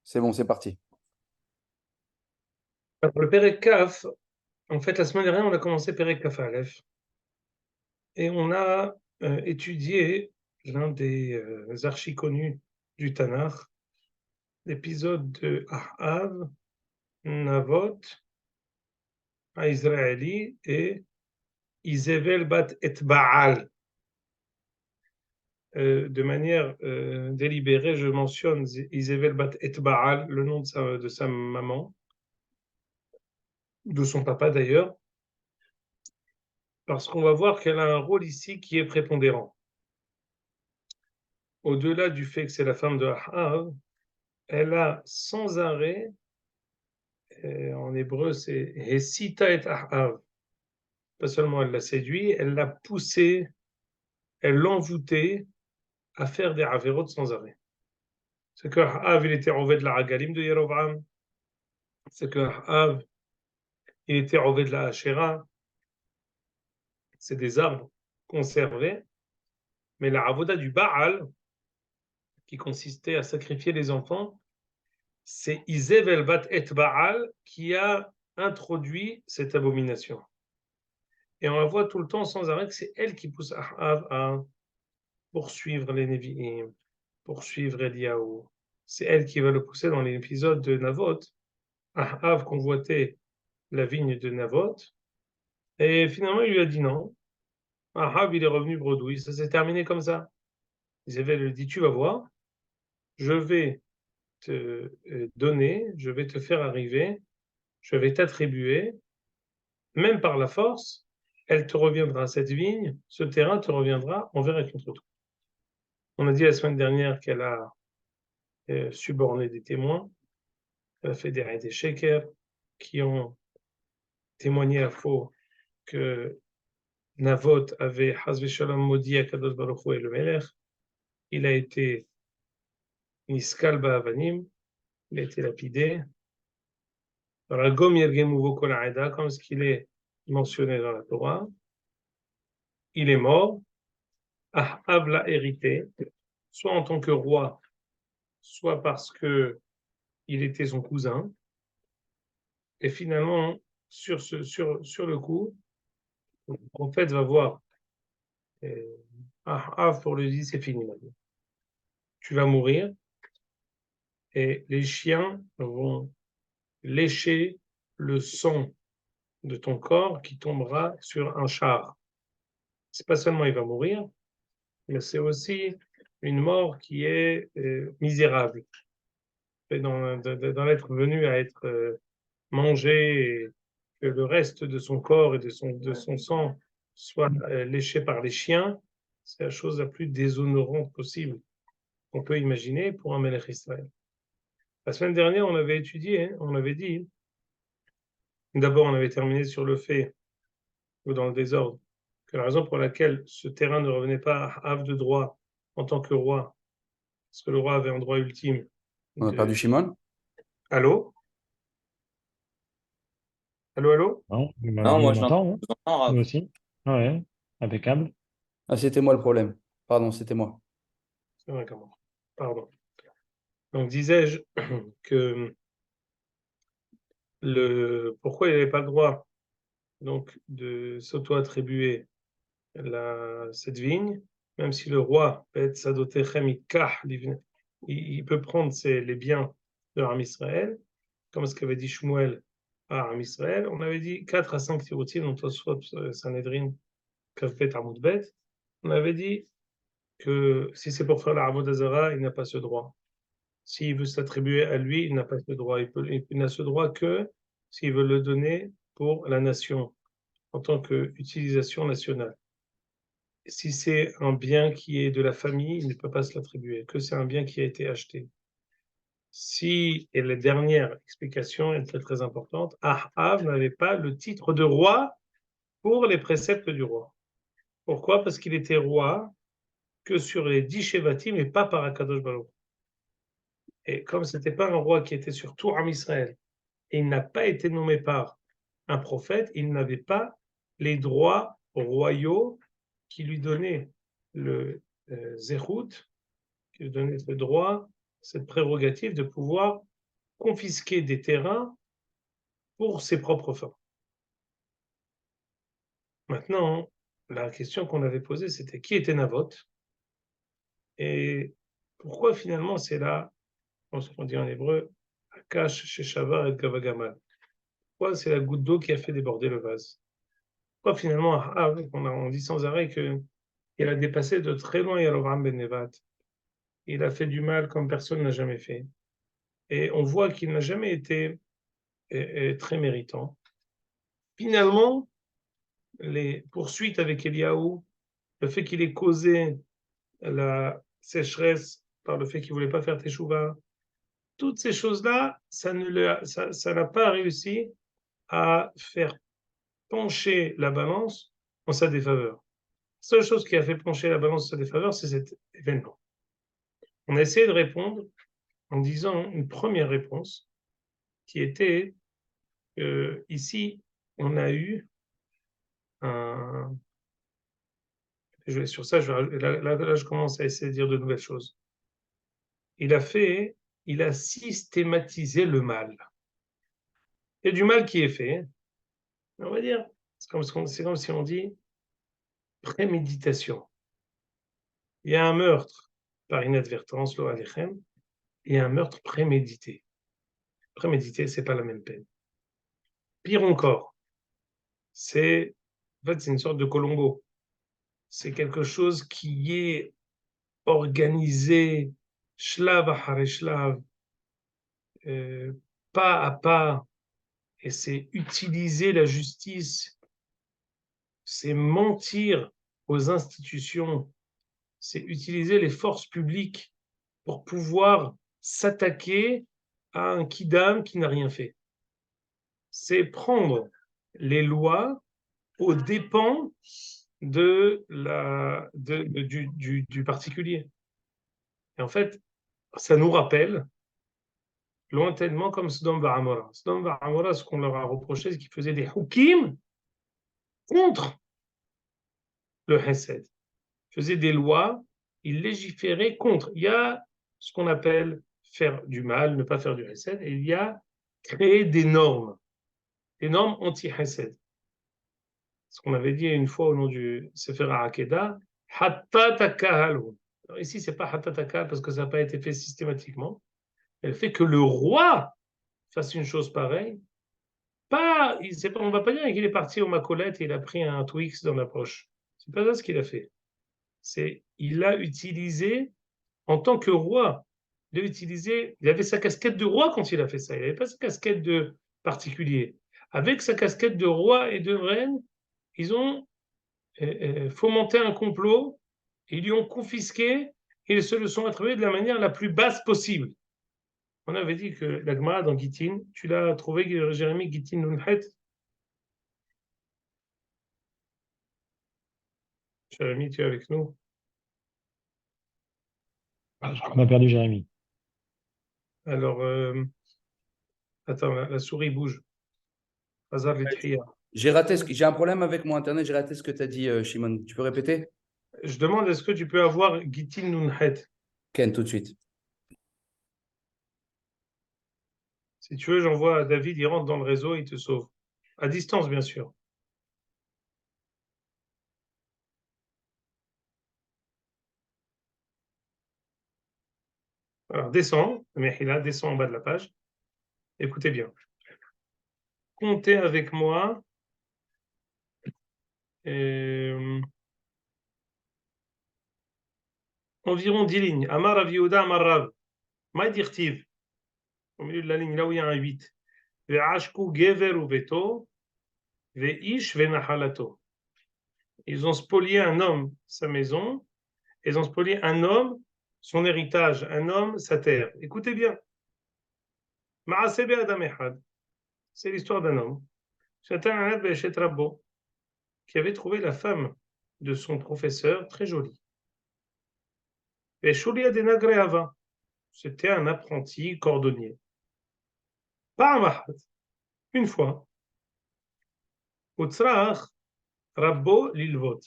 C'est bon, c'est parti. Alors, le Pérec Kaf, en fait, la semaine dernière, on a commencé Pérec Kaf Aleph et on a étudié l'un des archiconnus du Tanakh, l'épisode de Ahav, Navot, Israëli et Isével bat et Baal. De manière délibérée, je mentionne Isével bat et Baal, le nom de sa maman, de son papa d'ailleurs, parce qu'on va voir qu'elle a un rôle ici qui est prépondérant. Au-delà du fait que c'est la femme de Ahav, elle a sans arrêt, en hébreu c'est Hesita et Ahav. Pas seulement elle l'a séduit, elle l'a poussé, elle l'envoûtait à faire des avérotes sans arrêt. C'est que Ahav, il était revêt de la Hagalim de Yerovam, c'est que Ahav, il était revêt de la Hachéra, c'est des arbres conservés, mais la avoda du Baal, qui consistait à sacrifier les enfants, c'est Isével bat et Baal qui a introduit cette abomination. Et on la voit tout le temps sans arrêt que c'est elle qui pousse Ahav à poursuivre les Nevi'im, poursuivre Eliyahu. C'est elle qui va le pousser dans l'épisode de Navot. Ahav convoitait la vigne de Navot. Et finalement, il lui a dit non. Ahav, il est revenu bredouille. Ça s'est terminé comme ça. Isabelle lui dit, tu vas voir, je vais te donner, je vais te faire arriver, je vais t'attribuer, même par la force, elle te reviendra, cette vigne, ce terrain te reviendra envers et contre toi. On a dit la semaine dernière qu'elle a suborné des témoins, elle a fait des shakers qui ont témoigné à faux que Navot avait Hazve Shalom maudit Akadosh Baruch Hu et le Melech. Il a été Niskal Ba'avanim, il a été lapidé. Ragom Yergemuvo Kol Aeda, comme ce qu'il est mentionné dans la Torah. Il est mort. Ahav l'a hérité, soit en tant que roi, soit parce que il était son cousin. Et finalement, sur le coup, le prophète va voir Ahav pour lui dire c'est fini maintenant. Tu vas mourir et les chiens vont lécher le sang de ton corps qui tombera sur un char. C'est pas seulement il va mourir, mais c'est aussi une mort qui est misérable. Et dans l'être venu à être mangé, et que le reste de son corps et de son sang soit léché par les chiens, c'est la chose la plus déshonorante possible qu'on peut imaginer pour un Melech Israël. La semaine dernière, on avait étudié, hein, on avait dit, d'abord on avait terminé sur le fait, ou dans le désordre, que la raison pour laquelle ce terrain ne revenait pas à Av de droit en tant que roi, parce que le roi avait un droit ultime On a perdu de... Shimon? Allô? Allô, allô? Non, Non, on moi m'entend, hein. je t'entends, Nous Raph. aussi. Ouais, impeccable. Ah, c'était moi le problème. Pardon, c'était moi. C'est vrai, comment? Pardon. Donc disais-je que pourquoi il n'avait pas le droit donc de s'auto-attribuer cette vigne, même si le roi il peut prendre les biens de Ram Israël, comme ce qu'avait dit Shmuel à Ram Israël. On avait dit 4 à 5 tirotim, dont Tosfot Sanhedrin, Kafbet Amoudbet. On avait dit que si c'est pour faire la Avodah Zarah, il n'a pas ce droit. S'il veut s'attribuer à lui, il n'a pas ce droit. Il n'a ce droit que s'il veut le donner pour la nation, en tant qu'utilisation nationale. Si c'est un bien qui est de la famille, il ne peut pas se l'attribuer, que c'est un bien qui a été acheté. Si, et la dernière explication est très très importante, Ahav n'avait pas le titre de roi pour les préceptes du roi. Pourquoi? Parce qu'il était roi que sur les 10 Shevatim et pas par Akadosh Baruch. Et comme ce n'était pas un roi qui était sur tout Am Israël, et il n'a pas été nommé par un prophète, il n'avait pas les droits royaux qui lui donnaient le zéhout, qui lui donnaient le droit, cette prérogative de pouvoir confisquer des terrains pour ses propres fins. Maintenant, la question qu'on avait posée, c'était qui était Navot et pourquoi finalement c'est là, ce qu'on dit en hébreu, Akash, Sheshavar et Gavagamal. Pourquoi c'est la goutte d'eau qui a fait déborder le vase? Pourquoi finalement, on dit sans arrêt qu'il a dépassé de très loin Yerovam ben Nevat. Il a fait du mal comme personne n'a jamais fait. Et on voit qu'il n'a jamais été très méritant. Finalement, les poursuites avec Eliaou, le fait qu'il ait causé la sécheresse par le fait qu'il ne voulait pas faire Teshuvah, toutes ces choses-là, ça n'a pas réussi à faire pencher la balance en sa défaveur. La seule chose qui a fait pencher la balance en sa défaveur, c'est cet événement. On a essayé de répondre en disant une première réponse qui était ici, on a eu un. Sur ça, là, je commence à essayer de dire de nouvelles choses. Il a systématisé le mal. Il y a du mal qui est fait. On va dire, c'est comme si on dit préméditation. Il y a un meurtre par inadvertance, lo alechem, et un meurtre prémédité. Prémédité, c'est pas la même peine. Pire encore, c'est une sorte de Colombo. C'est quelque chose qui est organisé, shlav achare shlav, pas à pas, et c'est utiliser la justice, c'est mentir aux institutions, c'est utiliser les forces publiques pour pouvoir s'attaquer à un kidam qui n'a rien fait. C'est prendre les lois aux dépens du particulier. Et en fait, ça nous rappelle lointainement comme Sodom V'Amora. Sodom V'Amora, ce qu'on leur a reproché, c'est qu'ils faisaient des hukim contre le Hesed. Ils faisaient des lois, ils légiféraient contre. Il y a ce qu'on appelle faire du mal, ne pas faire du Hesed, et il y a créer des normes anti-Hesed. Ce qu'on avait dit une fois au nom du Sefer HaAkeda, Hatta Takahalu. Ici, ce n'est pas Hatta Takahal parce que ça n'a pas été fait systématiquement. Elle fait que le roi fasse une chose pareille. On ne va pas dire qu'il est parti au Macolette et il a pris un Twix dans la poche. C'est pas ça ce qu'il a fait. Il l'a utilisé en tant que roi. Il avait sa casquette de roi quand il a fait ça. Il n'avait pas sa casquette de particulier. Avec sa casquette de roi et de reine, ils ont fomenté un complot, ils lui ont confisqué et ils se le sont attribués de la manière la plus basse possible. On avait dit que la Gemara dans Gittin, tu l'as trouvé, Jérémie, Gittin Nunhet? Jérémie, tu es avec nous? Je crois qu'on a perdu Jérémy. Alors, attends, la souris bouge. Hazar l'Ithiya. J'ai un problème avec mon internet, j'ai raté ce que tu as dit, Shimon. Tu peux répéter? Je demande, est-ce que tu peux avoir Gittin Nunhet? Ken, tout de suite. Si tu veux, j'envoie à David, il rentre dans le réseau, il te sauve. À distance, bien sûr. Alors, descends, Mehila, descends en bas de la page. Écoutez bien. Comptez avec moi. Environ 10 lignes. Amar Rav Yehuda, Amar Rav. Maïdirtiv. Au milieu de la ligne, là où il y a un 8. Ve'ashku gever ou veto. Ve'ish ve'nahalato. Ils ont spolié un homme sa maison. Ils ont spolié un homme son héritage. Un homme sa terre. Écoutez bien. Ma'asebe Adam Echad. C'est l'histoire d'un homme. Qui avait trouvé la femme de son professeur très jolie. C'était un apprenti cordonnier. Une fois, Rabbo Lilvot.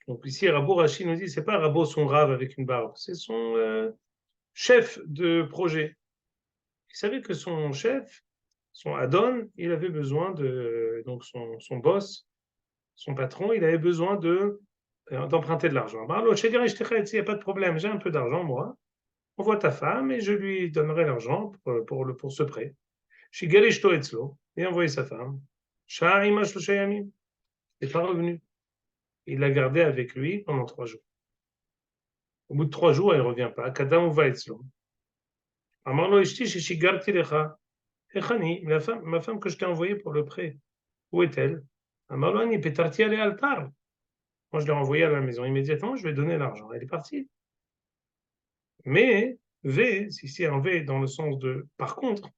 Donc ici, Rabbo Rachid nous dit, c'est pas Rabbo son rave avec une barbe, c'est son chef de projet. Il savait que son chef, son Adon, il avait besoin de, donc son boss, son patron, il avait besoin d'emprunter de l'argent. Il n'y a pas de problème, j'ai un peu d'argent, moi. Envoie ta femme et je lui donnerai l'argent pour ce prêt. Il a envoyé sa femme. Il n'est pas revenu. Il l'a gardée avec lui pendant 3 jours. Au bout de 3 jours, elle ne revient pas. Kadam va etzlo. Amarlo ishti shishigarti lecha. Echani, ma femme que je t'ai envoyée pour le prêt, où est-elle? Amarlo ani petarti ale altar. Moi, je l'ai renvoyée à la maison immédiatement, je lui ai donné l'argent. Elle est partie. Mais, V, si en V, dans le sens de par contre,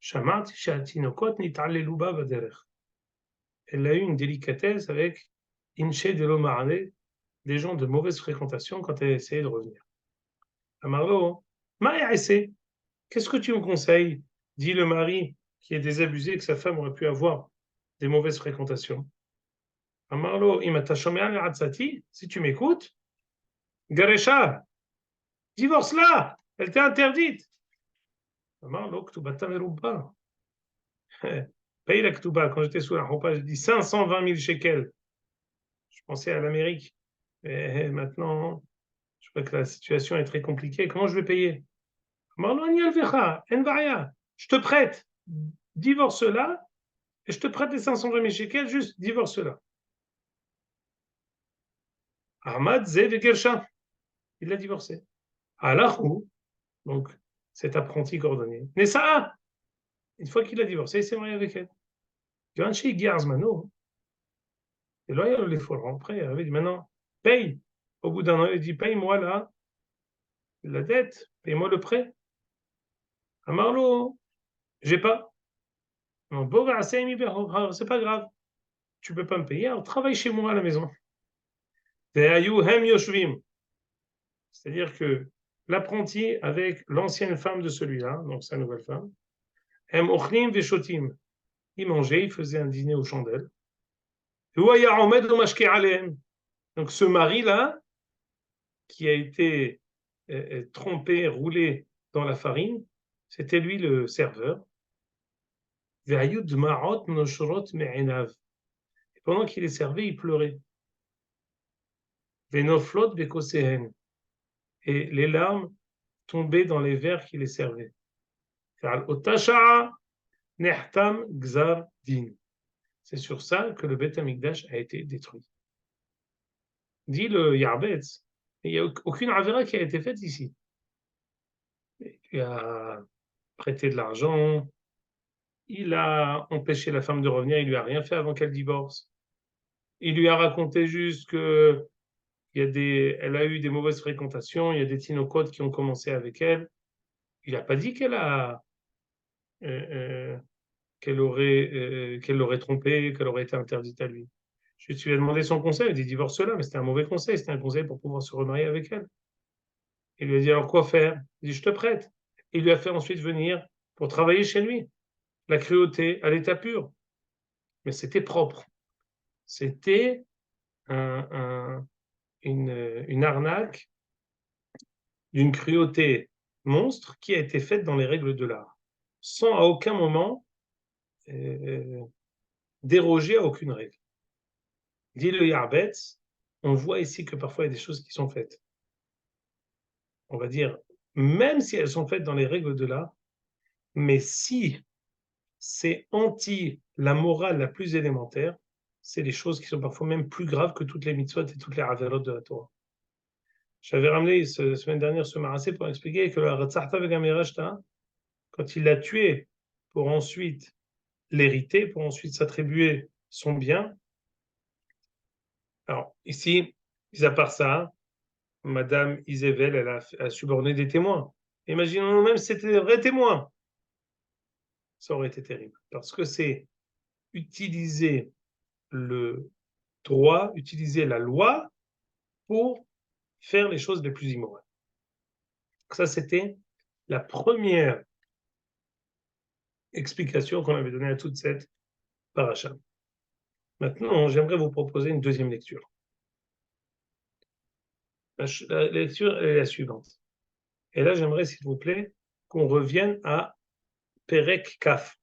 Shamat shatinokot nitalleluba baderech. Elle a eu une délicatesse avec Inche de l'Omarale, des gens de mauvaise fréquentation quand elle essayait de revenir. Amarlo, Maïa essaie. Qu'est-ce que tu me conseilles? Dit le mari qui est désabusé que sa femme aurait pu avoir des mauvaises fréquentations. Amarlo, si tu m'écoutes, Garesha, divorce-la, elle t'est interdite. Amarlo, Ktubata Meruba. Paye la Ktuba. Quand j'étais sous la roupa, je dis 520 000 shekels. Je pensais à l'Amérique. Et maintenant, je crois que la situation est très compliquée. Comment je vais payer? Je te prête, divorce-la, et je te prête les 520 000 shekels, juste divorce-la. Ahmad Zev et Gersha, il l'a divorcé. Alahou, donc cet apprenti cordonnier, Nessa, une fois qu'il a divorcé, il s'est marié avec elle. Ganshi Gyarzmano, et là, il les faut rentrer. Il dit maintenant, paye. Au bout d'un an, il dit paye-moi la dette, paye-moi le prêt. Amarlo, j'ai pas. Non, c'est pas grave. Tu peux pas me payer, alors travaille chez moi à la maison. C'est-à-dire que l'apprenti avec l'ancienne femme de celui-là, donc sa nouvelle femme, il mangeait, il faisait un dîner aux chandelles. Donc ce mari-là, qui a été trompé, roulé dans la farine, c'était lui le serveur. Et pendant qu'il est servi, il pleurait. Et les larmes tombaient dans les verres qui les servaient. C'est sur ça que le Beth Amikdash a été détruit. Dit le Yarbetz, il n'y a aucune avéra qui a été faite ici. Il a prêté de l'argent, il a empêché la femme de revenir, il lui a rien fait avant qu'elle divorce. Il lui a raconté juste que elle a eu des mauvaises fréquentations, il y a des tinocotes qui ont commencé avec elle. Il n'a pas dit qu'elle l'aurait trompé, qu'elle aurait été interdite à lui. Je lui ai demandé son conseil, il dit divorce-la, mais c'était un mauvais conseil, c'était un conseil pour pouvoir se remarier avec elle. Il lui a dit alors quoi faire? Il dit je te prête. Il lui a fait ensuite venir pour travailler chez lui. La cruauté à l'état pur. Mais c'était propre. C'était une arnaque d'une cruauté monstre qui a été faite dans les règles de l'art, sans à aucun moment déroger à aucune règle. Dit le Yarbetz, on voit ici que parfois il y a des choses qui sont faites. On va dire, même si elles sont faites dans les règles de l'art, mais si c'est anti la morale la plus élémentaire, c'est les choses qui sont parfois même plus graves que toutes les mitzvot et toutes les averot de la Torah. J'avais ramené la semaine dernière ce marassé pour expliquer que le Ratzachta Vegamirashta, quand il l'a tué pour ensuite l'hériter, pour ensuite s'attribuer son bien. Alors, ici, mis à part ça, Madame Isével, elle a suborné des témoins. Imaginons même si c'était des vrais témoins. Ça aurait été terrible. Parce que c'est utiliser le droit, utiliser la loi pour faire les choses les plus immorales. Ça, c'était la première explication qu'on avait donnée à toute cette paracha. Maintenant, j'aimerais vous proposer une deuxième lecture. La lecture est la suivante. Et là, j'aimerais, s'il vous plaît, qu'on revienne à Perek Kaf.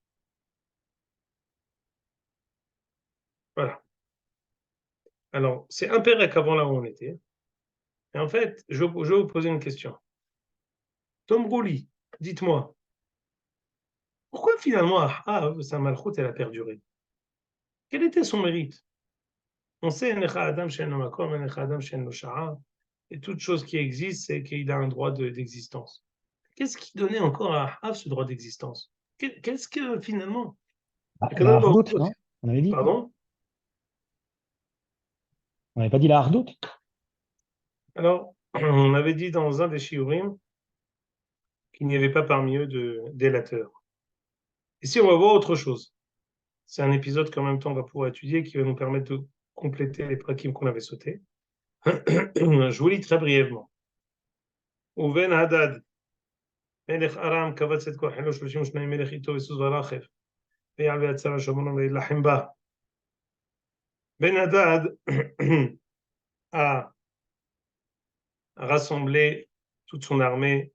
Voilà. Alors, c'est un Perek avant là où on était. Et en fait, je vais vous poser une question. Tom Rouli, dites-moi, pourquoi finalement sa malchoute, elle a perduré? Quel était son mérite? On sait, et toute chose qui existe, c'est qu'il a un droit d'existence. Qu'est-ce qui donnait encore à Ahav ce droit d'existence? Qu'est-ce que finalement? La hardoute, non? On avait dit. Pardon? On n'avait pas dit la hardoute? Alors, on avait dit dans un des shiurim qu'il n'y avait pas parmi eux de délateurs. Ici, on va voir autre chose. C'est un épisode qu'en même temps on va pouvoir étudier qui va nous permettre de compléter les prakim qu'on avait sautés. Je vous lis très brièvement. Uven Hadad, Melech Aram, Kavatz et Kohelo, Shloshim Shnai Melech Ito, Vesus Varachev, Veyal Veatzara Shamonon, Veilachem Ba. Ben Hadad a rassemblé toute son armée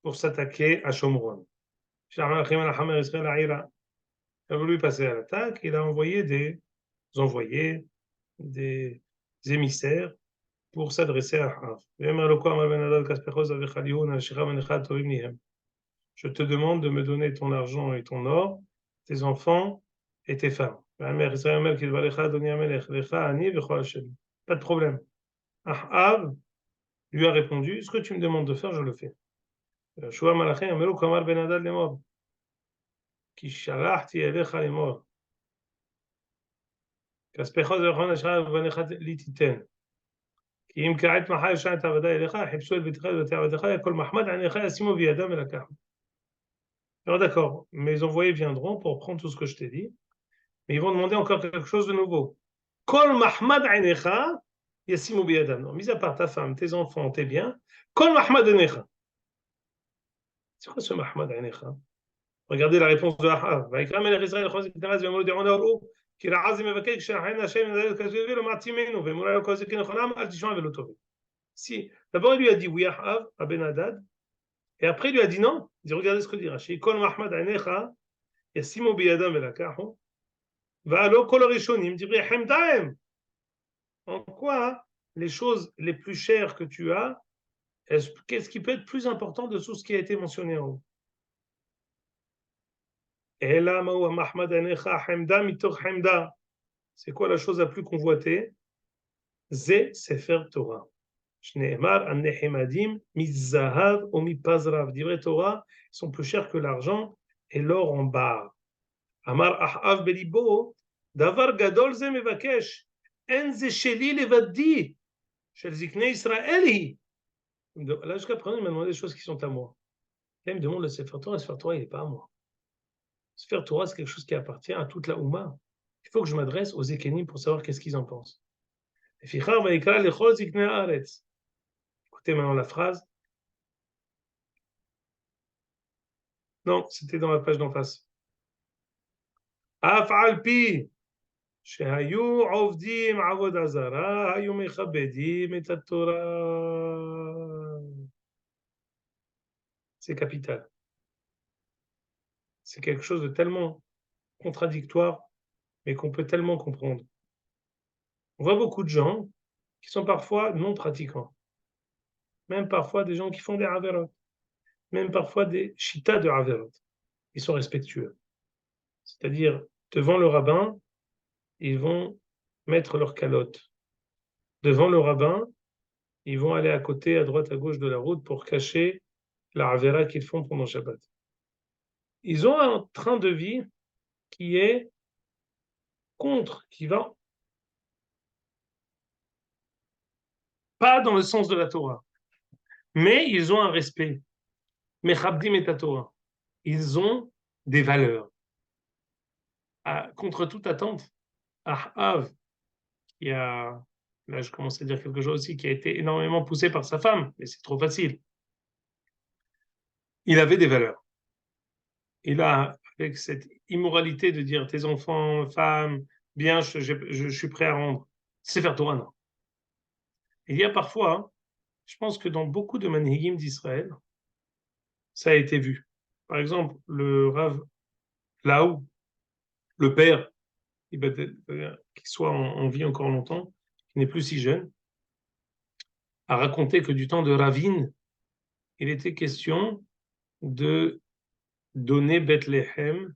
pour s'attaquer à Shomron. Il a voulu passer à l'attaque, il a envoyé des émissaires pour s'adresser à Ahav. Je te demande de me donner ton argent et ton or, tes enfants et tes femmes. Pas de problème. Ahav lui a répondu, ce que tu me demandes de faire, je le fais. Alors, d'accord, mes envoyés viendront pour prendre tout ce que je t'ai dit, mais ils vont demander encore quelque chose de nouveau. Kol mahmad ainecha yasimu biyadam. Non, mis à part ta femme, tes enfants, tes biens, kol mahmad ainecha. C'est quoi ce mahmad ainecha? Regardez la réponse de Ahav. ויקרא מלך ישראל לכל זקני הארץ ואמרו לדיעון ההוראו כי רעה זה מבקש כשהחן השם נדל כזבי לא מעצימנו ואמרו לו כל זקני נכונם אל תשמע ולא טובים. Si, d'abord il lui a dit oui Ahav à Ben Hadad, et après il lui a dit non. Il dit regardez ce que dit Rashi. Kol mahmad ainecha yasimu biyadam velakahu va'alo kol rishonim divrei hemdaem. En quoi les choses les plus chères que tu as, qu'est-ce qui peut être plus important de tout ce qui a été mentionné en haut? C'est quoi la chose la plus convoitée? C'est Sefer Torah. Divrei Torah sont plus chers que l'argent et l'or en barre. Amar Ahav belibo, davar gadol ze mevakesh, en ze sheli levadi, shel ziknei Israël hi. Là, jusqu'à présent, il m'a demandé des choses qui sont à moi. Là, il me demande le Sefer Torah il n'est pas à moi. Sefer Torah, c'est quelque chose qui appartient à toute la Oumma. Il faut que je m'adresse aux Ekenim pour savoir qu'est-ce qu'ils en pensent. Écoutez maintenant la phrase. Non, c'était dans la page d'en face. Af'alpi shehayu ovdim avoda zara hayu mechabedim et Torah. C'est capital. C'est quelque chose de tellement contradictoire, mais qu'on peut tellement comprendre. On voit beaucoup de gens qui sont parfois non pratiquants. Même parfois des gens qui font des averot. Même parfois des chitas de averot. Ils sont respectueux. C'est-à-dire, devant le rabbin, ils vont mettre leur calotte. Devant le rabbin, ils vont aller à côté, à droite, à gauche de la route pour cacher la avera qu'ils font pendant Shabbat. Ils ont un train de vie qui est contre, qui va pas dans le sens de la Torah. Mais ils ont un respect. Mechabdim et Torah. Ils ont des valeurs. Contre toute attente, Ahav, qui a, là je commence à dire quelque chose aussi, qui a été énormément poussé par sa femme, mais c'est trop facile. Il avait des valeurs. Il a, avec cette immoralité de dire tes enfants, femmes, bien, je suis prêt à rendre. C'est faire Torah, non. Il y a parfois Je pense que dans beaucoup de manhigim d'Israël, ça a été vu. Par exemple, le Rav Laou, le père, qui soit en vie encore longtemps, qui n'est plus si jeune, a raconté que du temps de Ravine, il était question de donner Bethléem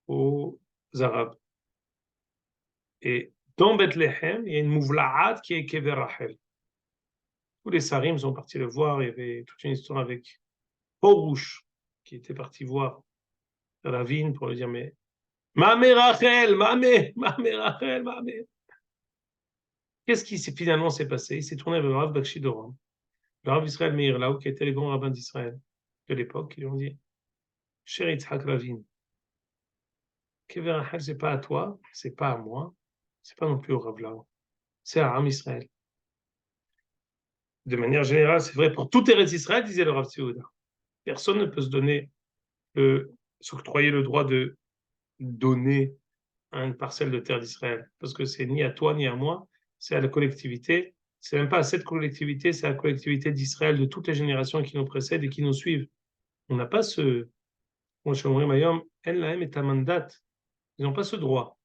aux Arabes. Et dans Bethléem, il y a une mouvla'at qui est Kever Rachel. Tous les sarim sont partis le voir. Il y avait toute une histoire avec Porouche qui était parti voir Ravine pour lui dire mais Mamé Rachel, Mamé Rachel, Mamé. Qu'est-ce qui finalement s'est passé? Il s'est tourné vers le Rav Bakshi Doron, le Rav Israël Meir Laou, qui était le grand rabbin d'Israël de l'époque. Ils lui ont dit Cher Yitzhak Ravine, Kever Rachel, c'est pas à toi, c'est pas à moi, c'est pas non plus au Rav Laou, c'est à Am Israël. De manière générale, c'est vrai pour tout Eretz Israël, disait le Rav Tzouda. Personne ne peut s'octroyer le droit de donner une parcelle de terre d'Israël, parce que c'est ni à toi ni à moi, c'est à la collectivité. C'est même pas à cette collectivité, c'est à la collectivité d'Israël de toutes les générations qui nous précèdent et qui nous suivent. On n'a pas ce, ils n'ont pas ce droit.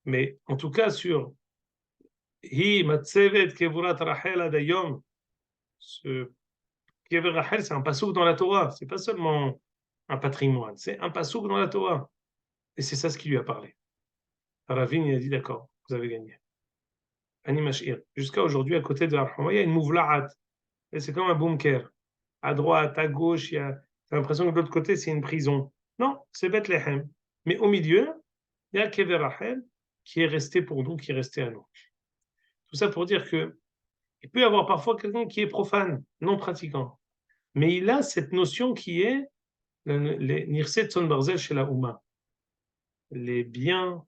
Mais en tout cas, sur Hi Matsevet Kevurat Rachel Adayom, ce Kever Rachel, c'est un pasouk dans la Torah, c'est pas seulement un patrimoine, c'est un pasouk dans la Torah. Et c'est ça ce qui lui a parlé. Ravine, il a dit d'accord, vous avez gagné. Ani Mashir. Jusqu'à aujourd'hui, à côté de Arhama, il y a une mouvla'at. Et c'est comme un bunker. À droite, à gauche, t'as l'impression que de l'autre côté, c'est une prison. Non, c'est Bethléem. Mais au milieu, il y a Kever Rachel qui est resté pour nous, qui est resté à nous. Tout ça pour dire que il peut y avoir parfois quelqu'un qui est profane, non pratiquant. Mais il a cette notion qui est les Nirset Son Barzel chez la Ouma. Les biens,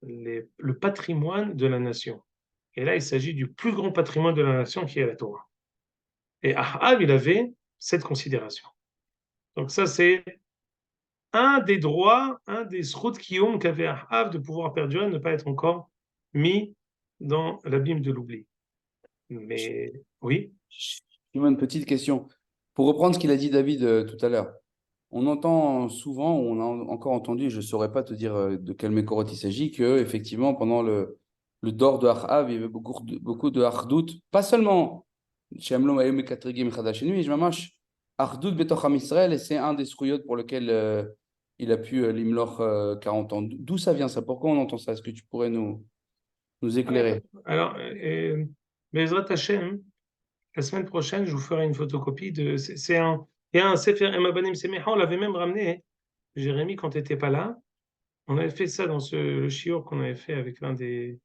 le patrimoine de la nation. Et là, il s'agit du plus grand patrimoine de la nation qui est la Torah. Et Ahav, il avait cette considération. Donc ça, c'est un des droits, un des srout kiyum qu'avait Ahav de pouvoir perdurer, de ne pas être encore mis dans l'abîme de l'oubli. Mais oui. Une petite question. Pour reprendre ce qu'il a dit David tout à l'heure, on entend souvent, on a encore entendu, je ne saurais pas te dire de quel Mékorot il s'agit, que effectivement pendant le dor de Achav, il y avait beaucoup de Achdout, pas seulement chez Amlom Ayom et Katrigim Chadashenu, je m'amache Achdout Betoch Am Israël, et c'est un des srouyot pour lequel il a pu l'imloch 40 ans. D'où ça vient ça? Pourquoi on entend ça? Est-ce que tu pourrais nous éclairer? Alors, Bezrat Hashem, la semaine prochaine, je vous ferai une photocopie de. Il y a un Sefer Emabanim Semecha, on l'avait même ramené, Jérémy, quand tu n'étais pas là. On avait fait ça dans le shiur qu'on avait fait avec l'un des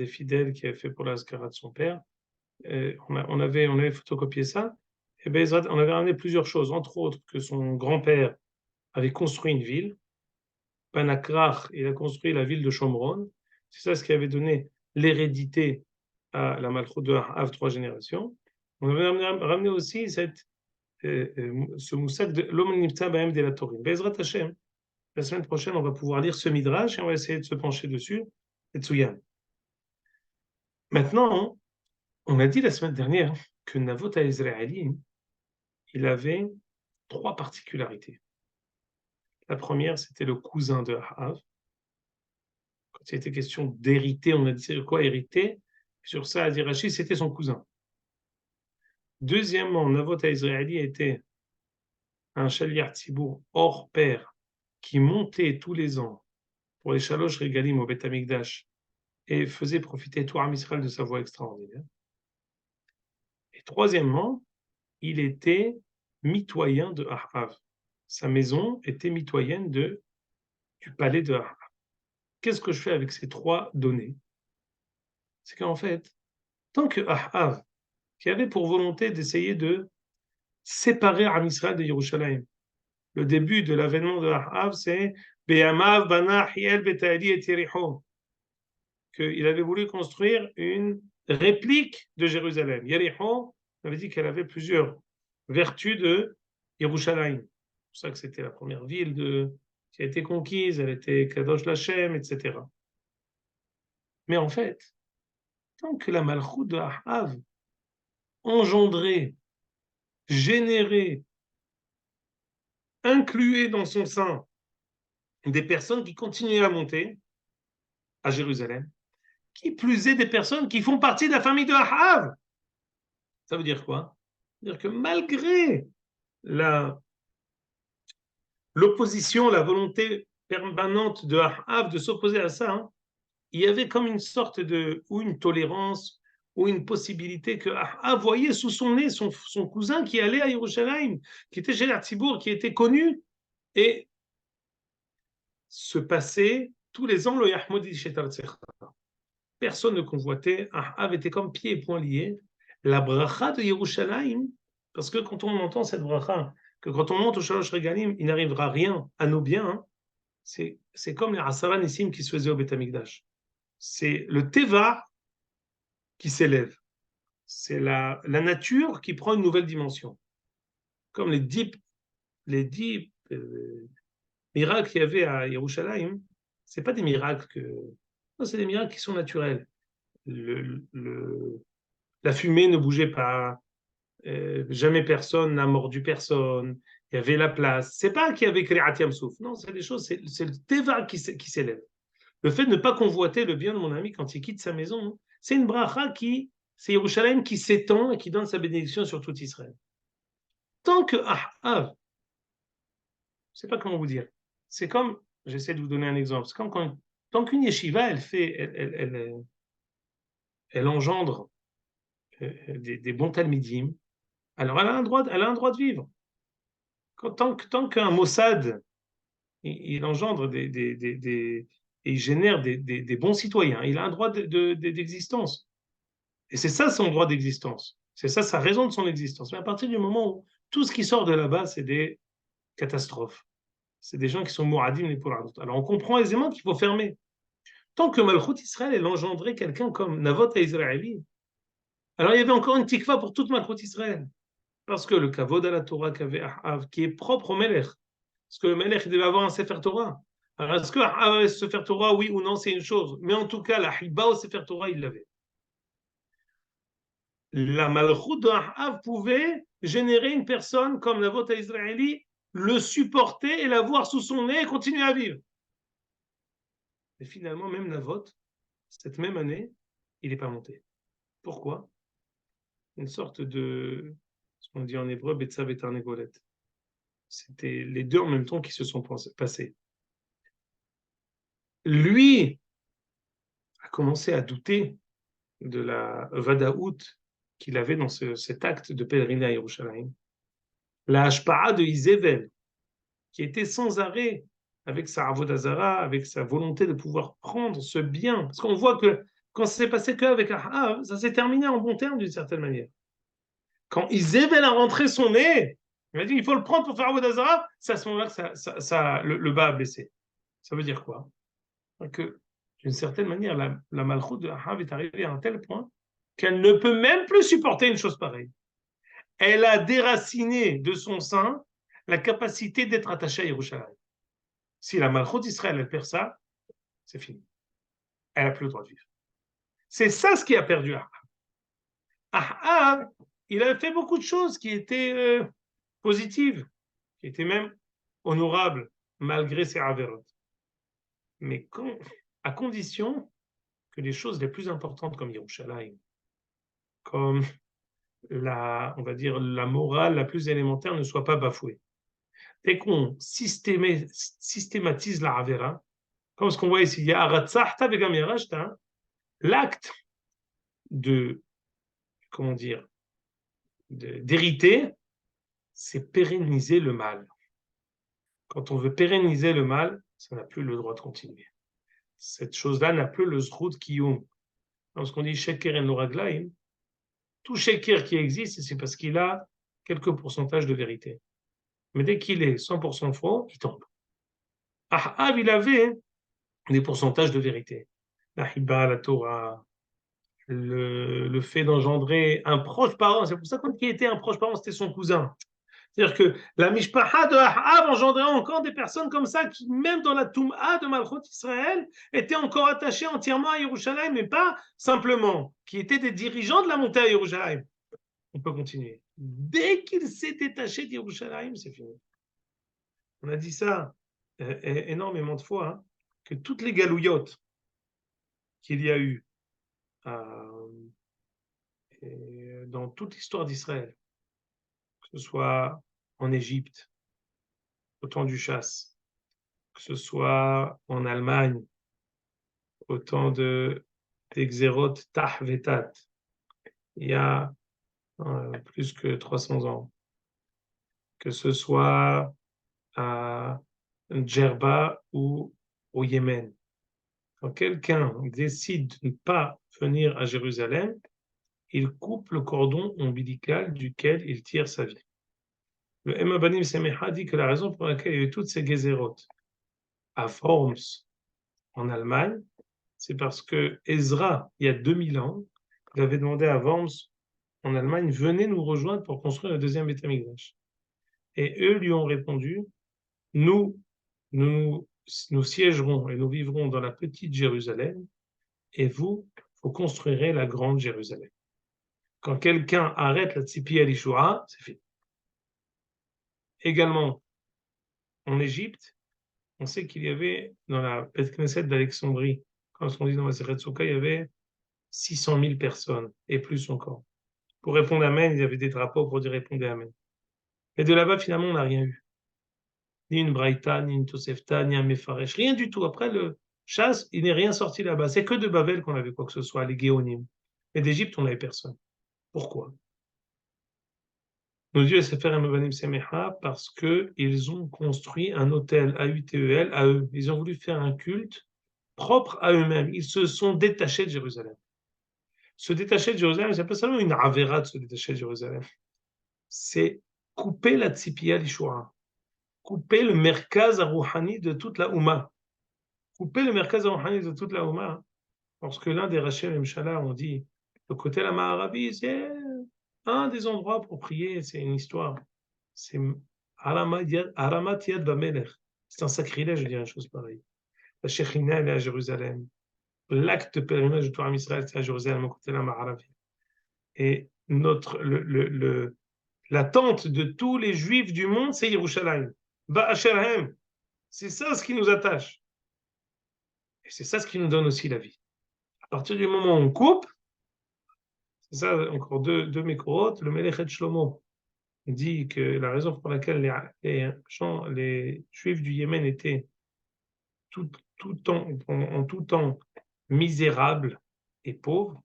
fidèles qui avait fait pour l'Azkara de son père. On avait photocopié ça. Et Bezrat, on avait ramené plusieurs choses, entre autres que son grand-père avait construit une ville. Panakrach, il a construit la ville de Shomron. C'est ça ce qui avait donné l'hérédité à la Malchut de Ahav, 3 générations. On avait ramené aussi ce moussak de l'Om Niptza Bahem de la Torah. Bezrat Hashem, la semaine prochaine, on va pouvoir lire ce midrash et on va essayer de se pencher dessus. Et Tsuyan. Maintenant, on a dit la semaine dernière que Navot HaEzraëli, il avait 3 particularités. La première, c'était le cousin de Ahav. Quand il était question d'hériter, on a dit c'est quoi hériter? Sur ça, à Rashi, c'était son cousin. Deuxièmement, Navot HaEzraëli était un Shaliach Tzibour hors pair qui montait tous les ans pour les Shalosh Regalim au Beth Amikdash et faisait profiter tout Am Israël de sa voix extraordinaire. Et troisièmement, il était mitoyen de Ahav. Sa maison était mitoyenne du palais de Ahav. Qu'est-ce que je fais avec ces 3 données? C'est qu'en fait, tant que Ahav, qui avait pour volonté d'essayer de séparer Am Israël de Yerushalayim, le début de l'avènement de Ahav, c'est Be'amav bana Hiel beta'ali et Yericho, qu'il avait voulu construire une réplique de Jérusalem. Yericho, on avait dit qu'elle avait plusieurs vertus de Yerushalayim. C'est pour ça que c'était la première ville qui a été conquise, elle était Kadosh Lachem, etc. Mais en fait, tant que la Malchut de Ahav engendrer, générer, inclure dans son sein des personnes qui continuaient à monter à Jérusalem, qui plus est des personnes qui font partie de la famille de Ahav. Ça veut dire quoi? Ça veut dire que malgré l'opposition, la volonté permanente de Ahav de s'opposer à ça, hein, il y avait comme une sorte ou une tolérance, ou une possibilité que Ahav voyait sous son nez son cousin qui allait à Yerushalayim, qui était chez la Tzibour, qui était connu, et se passait tous les ans le Yahmodi Shetar Tzecha. Personne ne convoitait, Ahav était comme pieds et poings liés. La bracha de Yerushalayim, parce que quand on entend cette bracha, que quand on monte au Shalosh Regalim, il n'arrivera rien à nos biens, hein, c'est comme les Asara Nissim qui se faisaient au Beth Amikdash. C'est le Teva qui s'élève. C'est la nature qui prend une nouvelle dimension. Comme les dix miracles qu'il y avait à Yerushalayim, ce pas des miracles non, c'est des miracles qui sont naturels. La fumée ne bougeait pas, jamais personne n'a mordu personne, il y avait la place. C'est pas qu'il y avait Kriat Yamsouf, non, c'est des choses, c'est le Teva qui s'élève. Le fait de ne pas convoiter le bien de mon ami quand il quitte sa maison, c'est une bracha c'est Yerushalayim qui s'étend et qui donne sa bénédiction sur tout Israël. Tant que Ahav, je ne sais pas comment vous dire, c'est comme, j'essaie de vous donner un exemple, c'est comme tant qu'une yeshiva, elle engendre des bons talmidim, alors elle a un droit de vivre. Tant qu'un Mossad, il engendre et il génère des bons citoyens, il a un droit d'existence. Et c'est ça son droit d'existence. C'est ça sa raison de son existence. Mais à partir du moment où tout ce qui sort de là-bas, c'est des catastrophes. C'est des gens qui sont mouradim les pour alors on comprend aisément qu'il faut fermer. Tant que Malchut Israël, elle engendrait quelqu'un comme Navot à Israéli, alors il y avait encore une tikva pour toute Malchut Israël. Parce que le kavod à la Torah qu'avait Ahav, qui est propre au Melech, parce que le Melech devait avoir un Sefer Torah. Alors est-ce que Ahav avait ce Sefer Torah, oui ou non, c'est une chose. Mais en tout cas, la Hiba au Sefer Torah, il l'avait. La Malchut d'Ahav pouvait générer une personne comme Navot à Israéli, le supporter et l'avoir sous son nez et continuer à vivre. Et finalement, même Navot, cette même année, il n'est pas monté. Pourquoi? Une sorte de, ce qu'on dit en hébreu, Betsav et Tarnegolet. C'était les deux en même temps qui se sont passés. Lui a commencé à douter de la Vadaout qu'il avait dans cet acte de pèlerinage à Yerushalayim. La Hashpa'a de Isével, qui était sans arrêt avec sa Avodazara, avec sa volonté de pouvoir prendre ce bien. Parce qu'on voit que quand ça s'est passé qu'avec Ahav, ça s'est terminé en bon terme d'une certaine manière. Quand Isével a rentré son nez, il a dit il faut le prendre pour faire Avodazara, c'est à ce moment-là que le bas a blessé. Ça veut dire quoi? Que d'une certaine manière, la malchoute de Ahav est arrivée à un tel point qu'elle ne peut même plus supporter une chose pareille. Elle a déraciné de son sein la capacité d'être attachée à Yerushalayim. Si la malchoute d'Israël, elle perd ça, c'est fini. Elle n'a plus le droit de vivre. C'est ça ce qui a perdu Ahav. Ahav, il a fait beaucoup de choses qui étaient positives, qui étaient même honorables, malgré ses avérotes. Mais à condition que les choses les plus importantes comme Yerushalayim, comme on va dire, la morale la plus élémentaire ne soit pas bafouée. Dès qu'on systématise la Avera, comme ce qu'on voit ici, il y a Aratzahta vegam yarashta, l'acte comment dire, d'hériter, c'est pérenniser le mal. Quand on veut pérenniser le mal, ça n'a plus le droit de continuer. Cette chose-là n'a plus le zrut kiyum. Lorsqu'on dit sheker en loraglaim, tout sheker qui existe, c'est parce qu'il a quelques pourcentages de vérité. Mais dès qu'il est 100% faux, il tombe. Ahav, il avait des pourcentages de vérité. La Hiba, la Torah, le fait d'engendrer un proche parent. C'est pour ça qu'il était un proche parent, c'était son cousin. C'est-à-dire que la Mishpaha de Ahav engendrait encore des personnes comme ça qui, même dans la Toum'a de Malchut Israël, étaient encore attachées entièrement à Yerushalayim, mais pas simplement, qui étaient des dirigeants de la montée à Yerushalayim. on peut continuer. Dès qu'il s'est détaché d'Yerushalayim, c'est fini. On a dit ça énormément de fois, hein, que toutes les galouillottes qu'il y a eu dans toute l'histoire d'Israël, que ce soit en Égypte, au temps du chasse, que ce soit en Allemagne, au temps des Xérot Tahvetat, il y a plus que 300 ans, que ce soit à Djerba ou au Yémen. Quand quelqu'un décide de ne pas venir à Jérusalem, il coupe le cordon ombilical duquel il tire sa vie. Le Emma Banim Semecha dit que la raison pour laquelle il y a eu toutes ces gézérotes à Worms, en Allemagne, c'est parce que Ezra, il y a 2000 ans, il avait demandé à Worms, en Allemagne, venez nous rejoindre pour construire le deuxième Beth Amikdash. Et eux lui ont répondu, nous siégerons et nous vivrons dans la petite Jérusalem, et vous construirez la grande Jérusalem. Quand quelqu'un arrête la Tzipi Alishua, c'est fini. Également, en Égypte, on sait qu'il y avait dans la Beth Knesset d'Alexandrie, quand on dit dans la Sechet Souka, il y avait 600 000 personnes, et plus encore. Pour répondre Amen, il y avait des drapeaux pour dire répondez Amen. Et de là-bas, finalement, on n'a rien eu. Ni une Braïta, ni une Tosefta, ni un Mefaresh, rien du tout. Après le chasse, il n'est rien sorti là-bas. C'est que de Babel qu'on avait quoi que ce soit, les Géonim. Et d'Égypte, on n'avait personne. Pourquoi? Nos dieux Sefer Emevanim Semecha, parce qu'ils ont construit un hôtel AUTEL à eux. Ils ont voulu faire un culte propre à eux-mêmes. Ils se sont détachés de Jérusalem. Se détacher de Jérusalem, c'est pas seulement une avéra de se détacher de Jérusalem. C'est couper la tzipia l'ishua, couper le merkaz arouhani de toute la Ouma. Couper le merkaz arouhani de toute la Ouma. Lorsque l'un des Rachel Mshala ont dit le côté la Maharabi, c'est un des endroits pour prier, c'est une histoire. C'est Aramat Yad Bamelech. C'est un sacrilège de dire une chose pareille. La Shekhinah, elle est à Jérusalem. L'acte de pèlerinage de Torah Israël, c'est à Jérusalem, au côté de la Maharabi. Et l'attente de tous les juifs du monde, c'est Yerushalayim. Ba'asherhem. C'est ça ce qui nous attache. Et c'est ça ce qui nous donne aussi la vie. À partir du moment où on coupe, c'est ça encore deux mécorotes, le Melech et Shlomo dit que la raison pour laquelle les juifs du Yémen étaient en tout temps misérables et pauvres,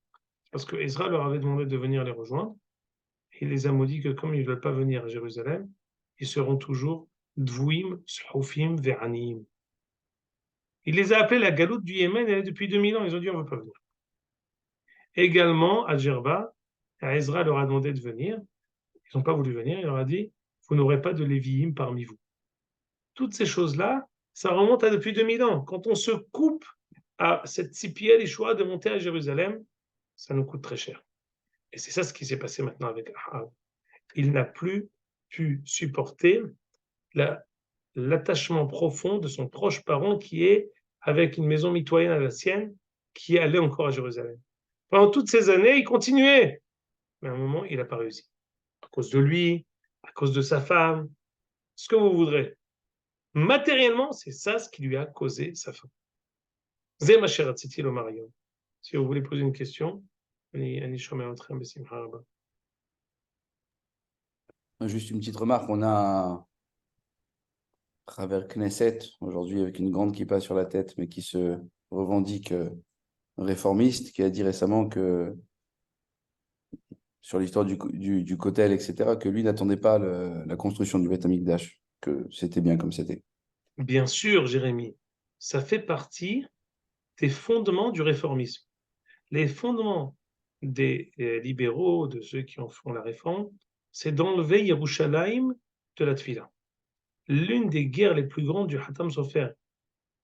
parce que Ezra leur avait demandé de venir les rejoindre. Il les a maudits que comme ils ne veulent pas venir à Jérusalem, ils seront toujours Dvouim, Shoufim, Veranim. Il les a appelés la galoute du Yémen, elle est depuis 2000 ans, ils ont dit on ne veut pas venir. Également, à Djerba, Ezra leur a demandé de venir, ils n'ont pas voulu venir, il leur a dit vous n'aurez pas de Lévi'im parmi vous. Toutes ces choses-là, ça remonte à depuis 2000 ans. Quand on se coupe à cette Tzipiel Yeshua de monter à Jérusalem, ça nous coûte très cher. Et c'est ça ce qui s'est passé maintenant avec Ahav. Il n'a plus pu supporter l'attachement profond de son proche parent qui est avec une maison mitoyenne à la sienne, qui allait encore à Jérusalem. Pendant toutes ces années, il continuait. Mais à un moment, il n'a pas réussi. À cause de lui, à cause de sa femme, ce que vous voudrez. Matériellement, c'est ça ce qui lui a causé sa fin. Zé ma chère Tziti lo Marion. Si vous voulez poser une question, Juste une petite remarque, on a un travers Knesset aujourd'hui avec une grande kippa sur la tête, mais qui se revendique réformiste, qui a dit récemment que sur l'histoire du Kotel, etc., que lui n'attendait pas la construction du Beth Amikdash, que c'était bien comme c'était. Bien sûr, Jérémie, ça fait partie des fondements du réformisme. Les fondements des libéraux, de ceux qui en font la réforme, c'est d'enlever Yerushalayim de la Tfila. L'une des guerres les plus grandes du Hatam Sofer,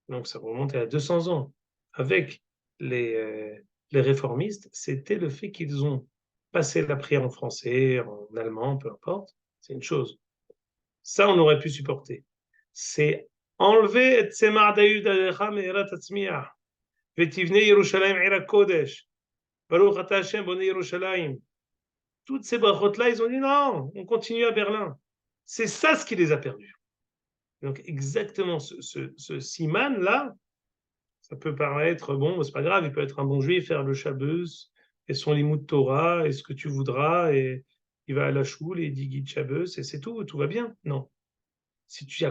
donc ça remonte à 200 ans, avec les réformistes, c'était le fait qu'ils ont passé la prière en français, en allemand, peu importe, c'est une chose. Ça, on aurait pu supporter. C'est enlever et Tzemar Dayud Alecha Me'erat Atzmiah, Vetivne Yerushalayim Ira Kodesh, Baruch Ata Hashem Bonei Yerushalayim. toutes ces brachot-là, ils ont dit non, on continue à Berlin. C'est ça ce qui les a perdus. Donc exactement ce siman-là, ça peut paraître, bon, c'est pas grave, il peut être un bon juif, faire le Shabbos, et son limoud Torah, et ce que tu voudras, et il va à la choule, et il dit Git Shabbos, et c'est tout va bien. Non. Si tu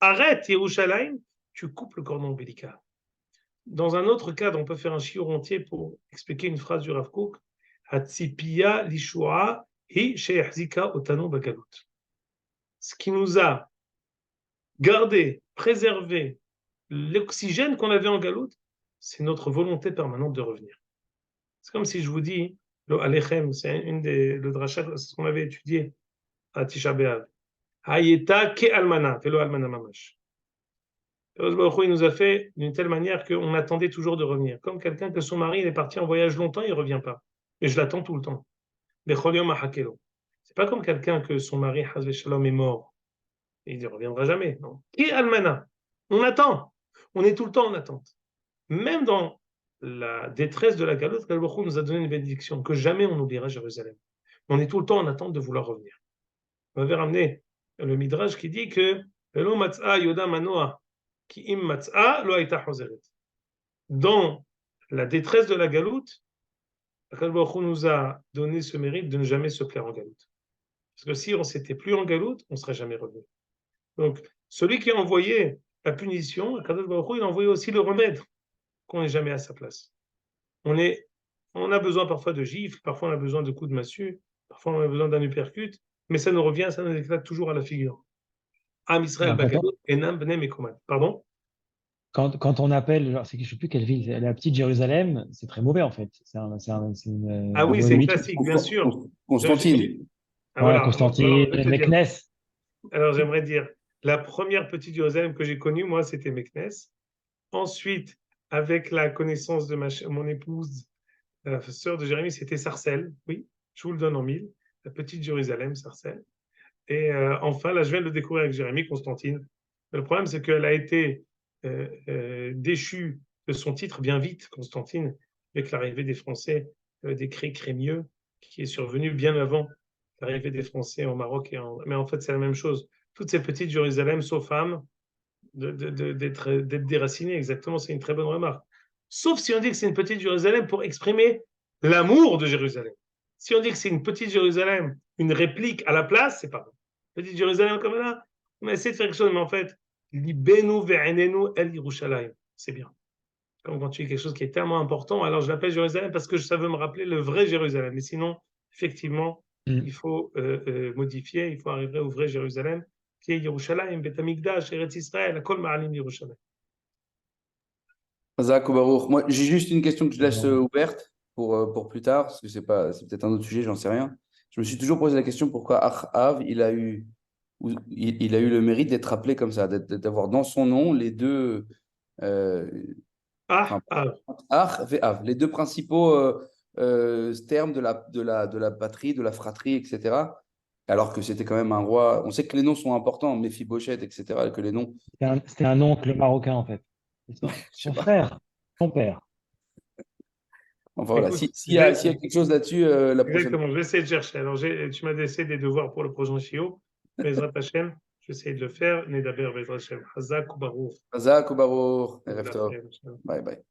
arrêtes Yerushalayim, tu coupes le cordon ombilical. Dans un autre cadre, on peut faire un shiur entier pour expliquer une phrase du Rav Kook, Hatzipiya lishua hi sheyachzika otanu bagalut. Ce qui nous a gardé, préservé l'oxygène qu'on avait en galoute, c'est notre volonté permanente de revenir. C'est comme si je vous dis, le Alechem, c'est le drachat, c'est ce qu'on avait étudié à Tisha B'Av. Hayeta ke almana, velo almana mamash. Il nous a fait d'une telle manière qu'on attendait toujours de revenir. Comme quelqu'un que son mari est parti en voyage longtemps, il ne revient pas. Et je l'attends tout le temps. C'est pas comme quelqu'un que son mari, Hazve Shalom, est mort. Et il ne reviendra jamais. Non. Ki almana. On attend. On est tout le temps en attente. Même dans la détresse de la galoute, Allah nous a donné une bénédiction que jamais on n'oubliera Jérusalem. On est tout le temps en attente de vouloir revenir. On avait ramené le Midrash qui dit que Velo matzah yoda manoa ki im matzah lo haïta hozeret. Dans la détresse de la galoute, Allah nous a donné ce mérite de ne jamais se plaire en galoute. Parce que si on s'était plus en galoute, on ne serait jamais revenu. Donc, celui qui a envoyé la punition, Allah il a envoyé aussi le remède, qu'on n'est jamais à sa place. On a besoin parfois de gifles, parfois on a besoin de coups de massue, parfois on a besoin d'un uppercut, mais ça nous revient, ça nous éclate toujours à la figure. Am Israël Bagadot, Enam Bnei Mekomat. Pardon? Quand on appelle, je ne sais plus quelle ville, la petite Jérusalem, c'est très mauvais en fait. Ah oui, c'est classique, bien sûr. Constantine. Ah, voilà. Constantine, Meknes. Alors j'aimerais dire, la première petite Jérusalem que j'ai connue, moi, c'était Meknes. Ensuite, avec la connaissance de mon épouse, la sœur de Jérémie, c'était Sarcelles. Oui, je vous le donne en mille. La petite Jérusalem, Sarcelles. Et enfin, là, je viens de le découvrir avec Jérémie, Constantine. Mais le problème, c'est qu'elle a été déchue de son titre bien vite, Constantine, avec l'arrivée des Français, des Crémieux, qui est survenu bien avant l'arrivée des Français au Maroc. Mais en fait, c'est la même chose. Toutes ces petites Jérusalem, sauf âme, d'être déracinées, exactement, c'est une très bonne remarque. Sauf si on dit que c'est une petite Jérusalem pour exprimer l'amour de Jérusalem. Si on dit que c'est une petite Jérusalem, une réplique à la place, c'est pas bon. Petite Jérusalem comme là, on a essayé de faire quelque chose, mais en fait, libenu ve'enenu el Yerushalayim, c'est bien. Comme quand tu dis quelque chose qui est tellement important, alors je l'appelle Jérusalem parce que ça veut me rappeler le vrai Jérusalem. Mais sinon, effectivement, il faut modifier, il faut arriver au vrai Jérusalem, qui est Yerushalayim, Bet Hamikdash, Eretz Israël, Kol Ma'alim Yerushalayim. Moi, j'ai juste une question que je laisse ouverte pour plus tard, parce que c'est peut-être un autre sujet, j'en sais rien. Je me suis toujours posé la question pourquoi Achav, il a eu le mérite d'être appelé comme ça, d'avoir dans son nom les deux Ach et Av, les deux principaux termes de la patrie, de la fratrie, etc. Alors que c'était quand même un roi. On sait que les noms sont importants, Méphibosheth, etc. Que les noms. C'était un oncle marocain en fait. Son frère, son père. Enfin voilà, s'il y a quelque chose là-dessus, la prochaine. Exactement, je vais essayer de chercher. Alors, tu m'as laissé des devoirs pour le prochain Shio. Bezrat Hashem, je vais essayer de le faire. Nedaber Bezrat Hashem. Hazak ou Baruch. Hazak ou Baruch. Bye bye.